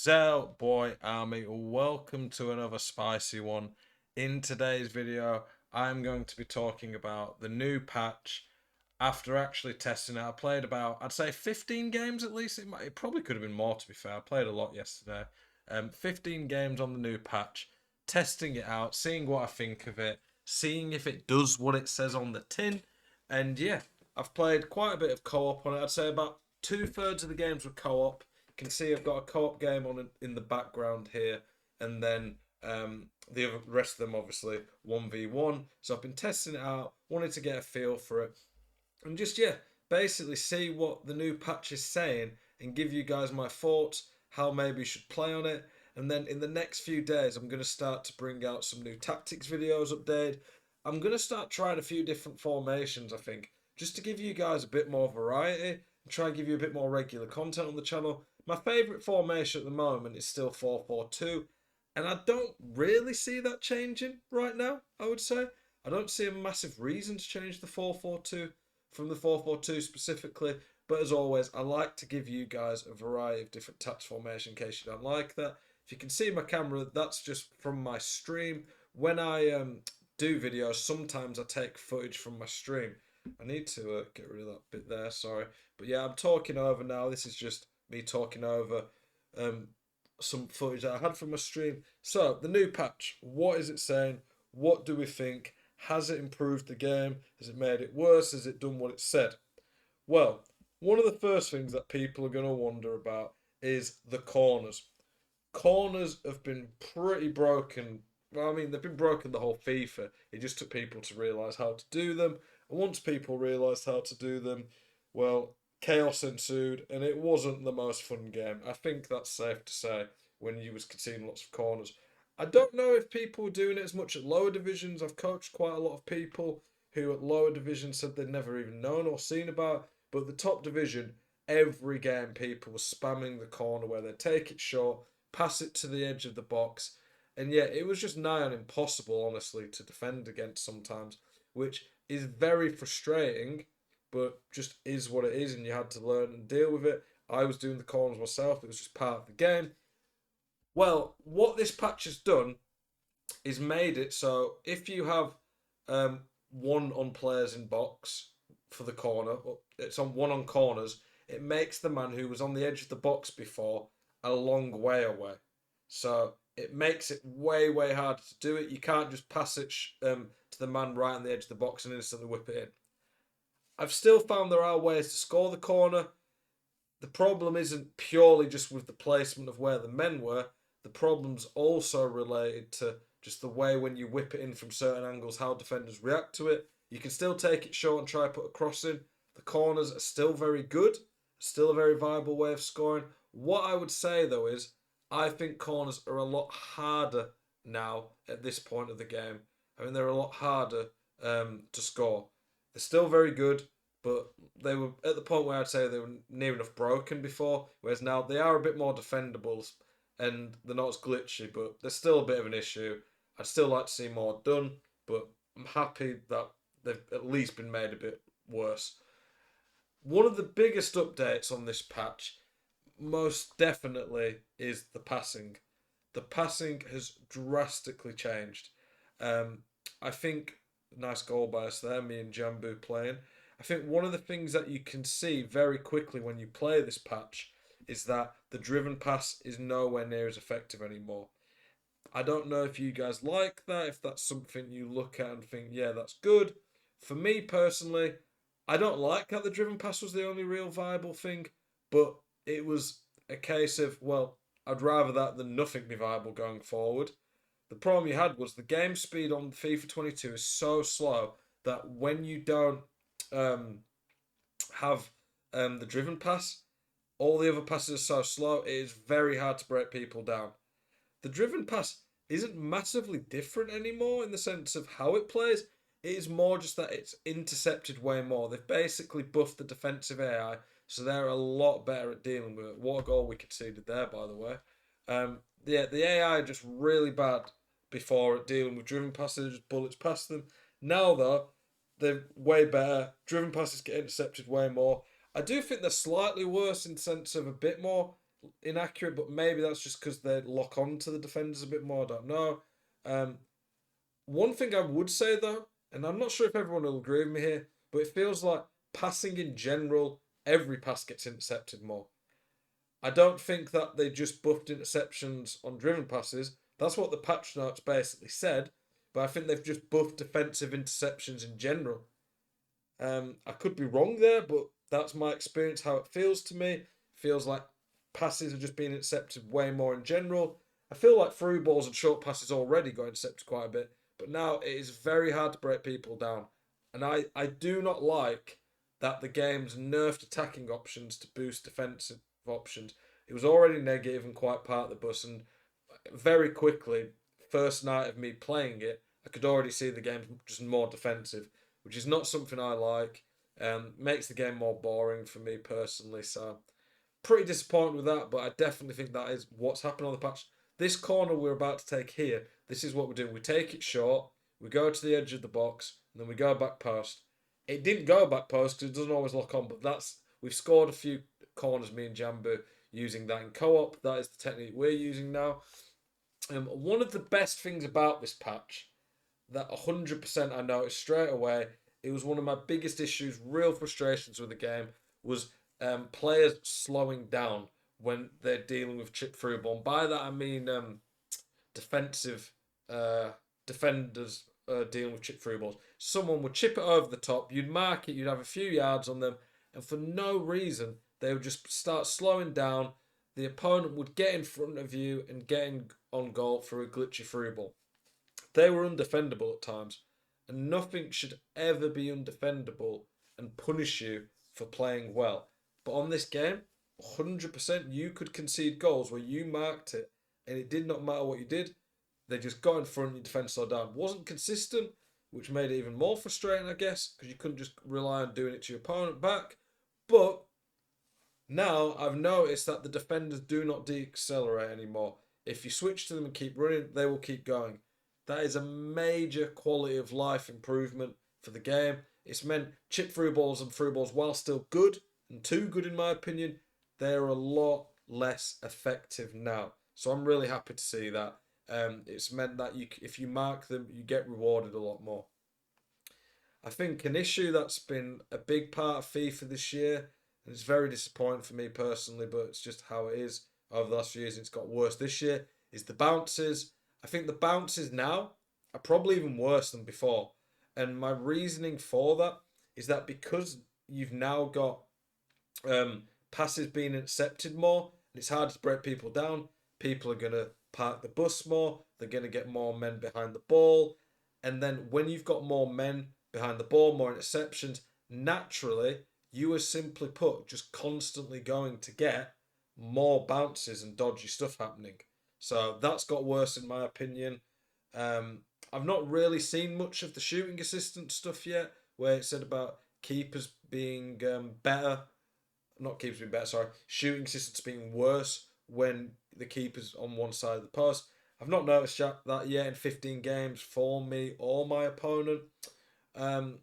Zell Boy Army, welcome to another spicy one. In today's video, I'm going to be talking about the new patch. After actually testing it, I played about, I'd say 15 games at least. It probably could have been more, to be fair. I played a lot yesterday. 15 games on the new patch, testing it out, seeing what I think of it, seeing if it does what it says on the tin. And yeah, I've played quite a bit of co-op on it. I'd say about two-thirds of the games were co-op. You can see I've got a co-op game on in the background here, and then the rest of them obviously 1v1. So I've been testing it out, wanted to get a feel for it, and just basically see what the new patch is saying and give you guys my thoughts, how maybe you should play on it. And then in the next few days, I'm going to start to bring out some new tactics videos update. I'm going to start trying a few different formations, I think, just to give you guys a bit more variety and try and give you a bit more regular content on the channel. My favourite formation at the moment is still 4-4-2, and I don't really see that changing right now, I would say. I don't see a massive reason to change the 4-4-2 from the 4-4-2 specifically. But as always, I like to give you guys a variety of different tactics formation in case you don't like that. If you can see my camera, that's just from my stream. When I do videos, sometimes I take footage from my stream. I need to get rid of that bit there, sorry. But yeah, I'm talking over now. This is just me talking over um, some footage that I had from my stream. So, the new patch, what is it saying? What do we think? Has it improved the game? Has it made it worse? Has it done what it said? Well, one of the first things that people are going to wonder about is the corners. Corners have been pretty broken. Well, I mean, they've been broken the whole FIFA. It just took people to realise how to do them. And once people realised how to do them, well, chaos ensued, and it wasn't the most fun game. I think that's safe to say when you was conceding lots of corners. I don't know if people were doing it as much at lower divisions. I've coached quite a lot of people who at lower divisions said they'd never even known or seen about. But the top division, every game people were spamming the corner where they take it short, pass it to the edge of the box. And yeah, it was just nigh on impossible, honestly, to defend against sometimes, which is very frustrating, but just is what it is, and you had to learn and deal with it. I was doing the corners myself, it was just part of the game. Well, what this patch has done is made it so if you have one on players in box for the corner, it's on one on corners, it makes the man who was on the edge of the box before a long way away. So it makes it way, way harder to do it. You can't just pass it to the man right on the edge of the box and instantly whip it in. I've still found there are ways to score the corner. The problem isn't purely just with the placement of where the men were. The problem's also related to just the way when you whip it in from certain angles, how defenders react to it. You can still take it short and try to put a cross in. The corners are still very good, still a very viable way of scoring. What I would say though is, I think corners are a lot harder now at this point of the game. I mean, they're a lot harder to score. They're still very good, but they were at the point where I'd say they were near enough broken before, whereas now they are a bit more defendable and they're not as glitchy, but they're still a bit of an issue. I'd still like to see more done, but I'm happy that they've at least been made a bit worse. One of the biggest updates on this patch, most definitely, is the passing. The passing has drastically changed. I think, nice goal by us there, me and Jambu playing. I think one of the things that you can see very quickly when you play this patch is that the driven pass is nowhere near as effective anymore. I don't know if you guys like that, if that's something you look at and think, yeah, that's good. For me personally, I don't like that the driven pass was the only real viable thing, but it was a case of, well, I'd rather that than nothing be viable going forward. The problem you had was the game speed on FIFA 22 is so slow that when you don't um, have the driven pass, all the other passes are so slow, it is very hard to break people down. The driven pass isn't massively different anymore in the sense of how it plays. It is more just that it's intercepted way more. They've basically buffed the defensive AI, so they're a lot better at dealing with it. What a goal we conceded there, by the way. Yeah, the AI are just really bad before at dealing with driven passes, just bullets past them. Now, though, they're way better. Driven passes get intercepted way more. I do think they're slightly worse in the sense of a bit more inaccurate, but maybe that's just because they lock on to the defenders a bit more. I don't know. Um, One thing I would say though, and I'm not sure if everyone will agree with me here, but it feels like passing in general, every pass gets intercepted more. I don't think that they just buffed interceptions on driven passes. That's what the patch notes basically said, but I think they've just buffed defensive interceptions in general. I could be wrong there, but that's my experience. How it feels to me, feels like passes are just being intercepted way more in general. I feel like through balls and short passes already got intercepted quite a bit, but now it is very hard to break people down, and I do not like that the game's nerfed attacking options to boost defensive options. It was already negative and quite part of the bus, and very quickly, first night of me playing it, I could already see the game just more defensive, which is not something I like. Makes the game more boring for me personally. So pretty disappointed with that, but I definitely think that is what's happened on the patch. This corner we're about to take here, this is what we're doing. We take it short, we go to the edge of the box, and then we go back post. It didn't go back post because it doesn't always lock on, but we've scored a few corners, me and Jambu, using that in co-op. That is the technique we're using now. One of the best things about this patch that 100% I noticed straight away, it was one of my biggest issues, real frustrations with the game, was players slowing down when they're dealing with chip through ball. And by that I mean defensive uh, defenders dealing with chip through balls. Someone would chip it over the top, you'd mark it, you'd have a few yards on them, and for no reason they would just start slowing down. The opponent would get in front of you and get in on goal through a glitchy through ball. They were undefendable at times, and nothing should ever be undefendable and punish you for playing well. But on this game, 100% you could concede goals where you marked it, and it did not matter what you did. They just got in front and your defence slowed down. Wasn't consistent, which made it even more frustrating, I guess, because you couldn't just rely on doing it to your opponent back. But now I've noticed that the defenders do not deaccelerate anymore. If you switch to them and keep running, they will keep going. That is a major quality of life improvement for the game. It's meant chip through balls and through balls, while still good and too good in my opinion, they're a lot less effective now. So I'm really happy to see that. It's meant that if you mark them, you get rewarded a lot more. I think an issue that's been a big part of FIFA this year, and it's very disappointing for me personally, but it's just how it is over the last few years, and it's got worse this year, is the bounces. I think the bounces now are probably even worse than before. And my reasoning for that is that because you've now got passes being accepted more, and it's harder to break people down, people are going to park the bus more, they're going to get more men behind the ball. And then when you've got more men behind the ball, more interceptions, naturally, you are simply put just constantly going to get more bounces and dodgy stuff happening. So that's got worse in my opinion. Um, I've not really seen much of the shooting assistant stuff yet, where it said about keepers being better, not keepers being better, sorry, shooting assistants being worse when the keeper's on one side of the post. I've not noticed that yet in 15 games for me or my opponent. Um,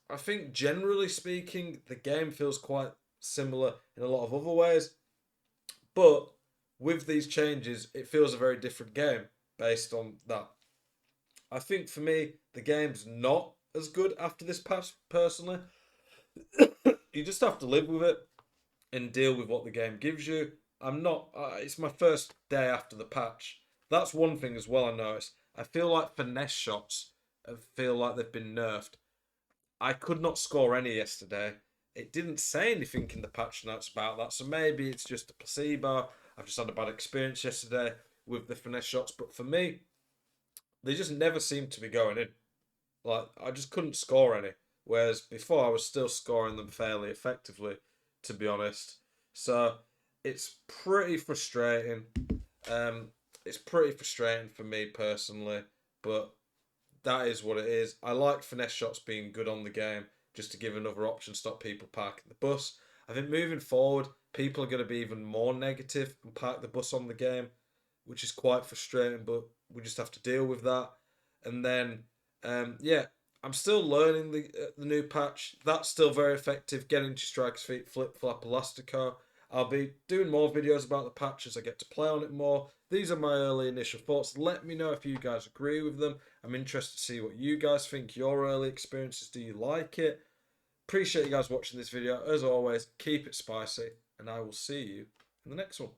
I think generally speaking, the game feels quite similar in a lot of other ways, but with these changes, it feels a very different game based on that. I think for me, the game's not as good after this patch, personally. You just have to live with it and deal with what the game gives you. I'm not. It's my first day after the patch. That's one thing as well. I noticed. I feel like finesse shots feel like they've been nerfed. I could not score any yesterday. It didn't say anything in the patch notes about that, so maybe it's just a placebo. I've just had a bad experience yesterday with the finesse shots, but for me, they just never seemed to be going in. Like I just couldn't score any. Whereas before I was still scoring them fairly effectively, to be honest. So it's pretty frustrating. Um, it's pretty frustrating for me personally, but that is what it is. I like finesse shots being good on the game, just to give another option, stop people parking the bus. I think moving forward, people are going to be even more negative and park the bus on the game, which is quite frustrating, but we just have to deal with that. And then, yeah, I'm still learning the new patch. That's still very effective. Getting to strikers' feet, flip flap, elastico. I'll be doing more videos about the patch as I get to play on it more. These are my early initial thoughts. Let me know if you guys agree with them. I'm interested to see what you guys think, your early experiences. Do you like it? Appreciate you guys watching this video. As always, keep it spicy, and I will see you in the next one.